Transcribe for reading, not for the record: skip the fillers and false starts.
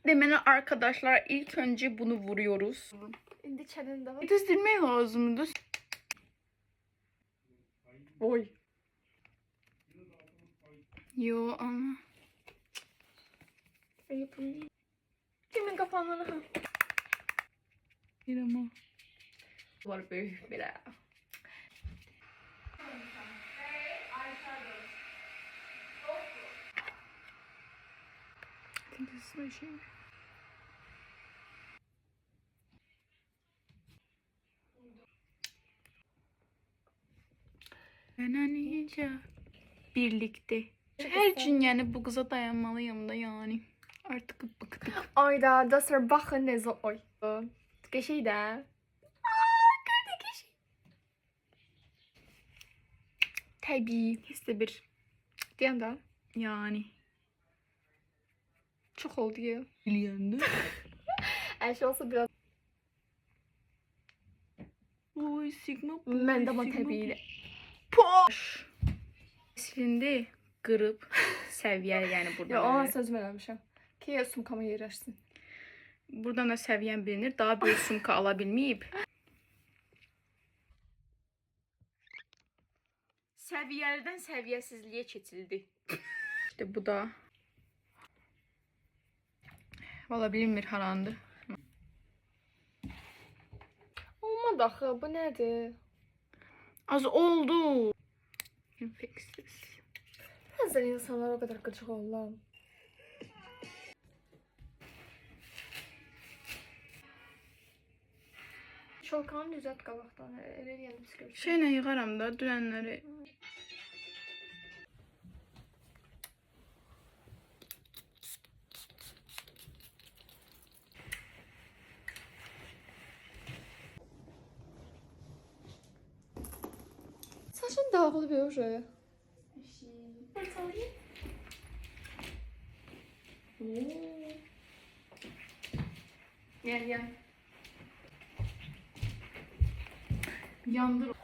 Deməli arkadaşlar ilk önce bunu vuruyoruz. İndi çənində var. Yetiştirmek lazımdır. Oy. Yo ama. Yapın. Kimin kafandan ha? Bir ama. Var büyük bir ha. Kendisine şey. Nice birlikte. Her gün yani bu kıza dayanmalıyım da yani. Artık bıktık. Ayda dostlar baxın necə oy. Qəşəng də. Təbii. İşte bir Deyən də. yani. Çox oldu ya. Biliyordu. Hər şey olsa biraz. Oy sigma. Mən də ama təbii. Poş. Silindi kırıp seviye yani burada. Ya ona söz vermişəm. Ki sumkama yerləşsin. Buradan da seviyen bilinir. Daha büyük sumka alabilmeyip. Seviyelden seviyesizliğe geçildi. İşte bu da. Valla bilinmir harandı. Olmadı axı, bu nədir? Az oldu. Infeksiz. Bəzən insanlar o qədər qıcıq olurlar. Şolkanı düzelt qabaqdan, elə yəni pis görürsən. Şeyle yıkaram da dünenleri. Saçın dağılıb yoxsa? Gel gel. Yandır.